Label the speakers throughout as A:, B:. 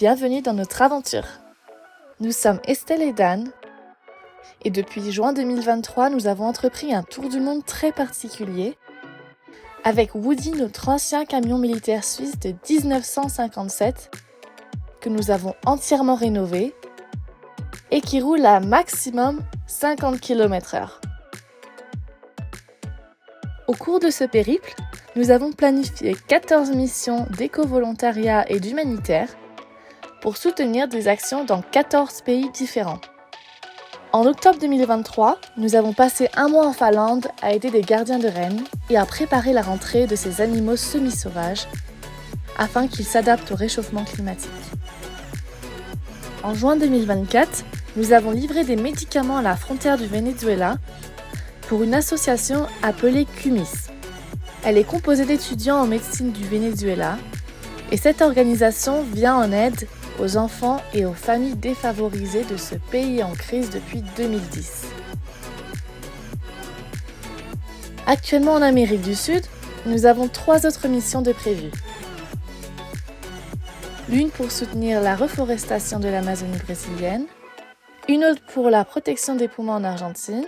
A: bienvenue dans notre aventure. Nous sommes Estelle et Dan, et depuis juin 2023, nous avons entrepris un tour du monde très particulier avec Woody, notre ancien camion militaire suisse de 1957 que nous avons entièrement rénové et qui roule à maximum 50 km/h. Au cours de ce périple, nous avons planifié 14 missions d'éco-volontariat et d'humanitaire pour soutenir des actions dans 14 pays différents. En octobre 2023, nous avons passé un mois en Finlande à aider des gardiens de rennes et à préparer la rentrée de ces animaux semi-sauvages afin qu'ils s'adaptent au réchauffement climatique. En juin 2024, nous avons livré des médicaments à la frontière du Venezuela pour une association appelée CUMIS. Elle est composée d'étudiants en médecine du Venezuela et cette organisation vient en aide aux enfants et aux familles défavorisées de ce pays en crise depuis 2010. Actuellement en Amérique du Sud, nous avons 3 autres missions de prévues. L'une pour soutenir la reforestation de l'Amazonie brésilienne, une autre pour la protection des poumons en Argentine,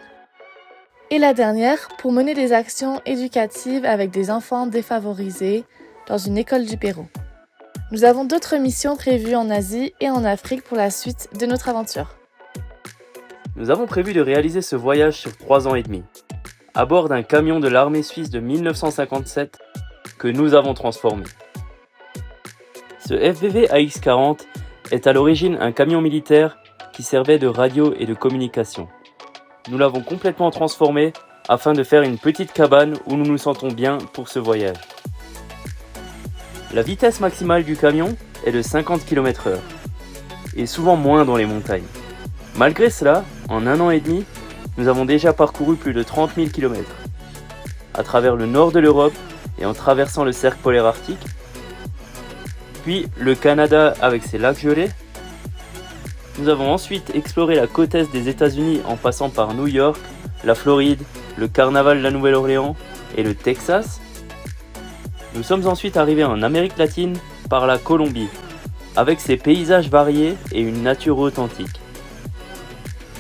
A: et la dernière pour mener des actions éducatives avec des enfants défavorisés dans une école du Pérou. Nous avons d'autres missions prévues en Asie et en Afrique pour la suite de notre aventure.
B: Nous avons prévu de réaliser ce voyage sur 3 ans et demi, à bord d'un camion de l'armée suisse de 1957 que nous avons transformé. Ce FVV AX40 est à l'origine un camion militaire qui servait de radio et de communication. Nous l'avons complètement transformé afin de faire une petite cabane où nous nous sentons bien pour ce voyage. La vitesse maximale du camion est de 50 km/h, et souvent moins dans les montagnes. Malgré cela, en 1 an et demi, nous avons déjà parcouru plus de 30 000 km, à travers le nord de l'Europe et en traversant le cercle polaire arctique, puis le Canada avec ses lacs gelés. Nous avons ensuite exploré la côte est des États-Unis en passant par New York, la Floride, le carnaval de la Nouvelle-Orléans et le Texas. Nous sommes ensuite arrivés en Amérique latine par la Colombie, avec ses paysages variés et une nature authentique.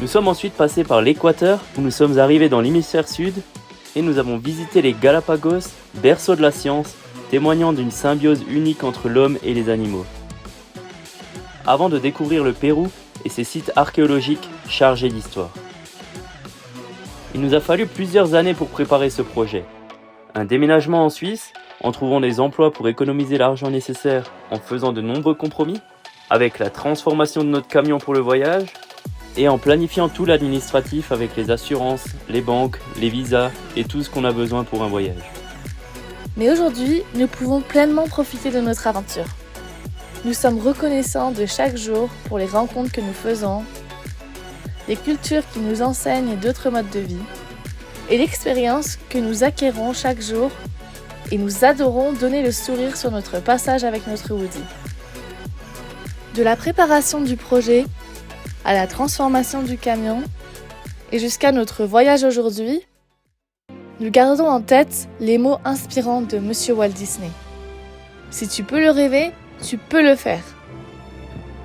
B: Nous sommes ensuite passés par l'Équateur, où nous sommes arrivés dans l'hémisphère sud, et nous avons visité les Galapagos, berceau de la science, témoignant d'une symbiose unique entre l'homme et les animaux. Avant de découvrir le Pérou et ses sites archéologiques chargés d'histoire. Il nous a fallu plusieurs années pour préparer ce projet. Un déménagement en Suisse, en trouvant des emplois pour économiser l'argent nécessaire en faisant de nombreux compromis, avec la transformation de notre camion pour le voyage, et en planifiant tout l'administratif avec les assurances, les banques, les visas et tout ce qu'on a besoin pour un voyage.
A: Mais aujourd'hui, nous pouvons pleinement profiter de notre aventure. Nous sommes reconnaissants de chaque jour pour les rencontres que nous faisons, les cultures qui nous enseignent et d'autres modes de vie, et l'expérience que nous acquérons chaque jour, et nous adorons donner le sourire sur notre passage avec notre Woody. De la préparation du projet à la transformation du camion et jusqu'à notre voyage aujourd'hui, nous gardons en tête les mots inspirants de Monsieur Walt Disney. Si tu peux le rêver, tu peux le faire.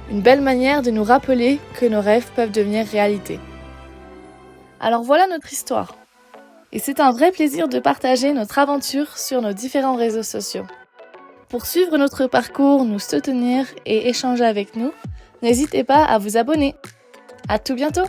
A: Une belle manière de nous rappeler que nos rêves peuvent devenir réalité. Alors voilà notre histoire. Et c'est un vrai plaisir de partager notre aventure sur nos différents réseaux sociaux. Pour suivre notre parcours, nous soutenir et échanger avec nous, n'hésitez pas à vous abonner. À tout bientôt!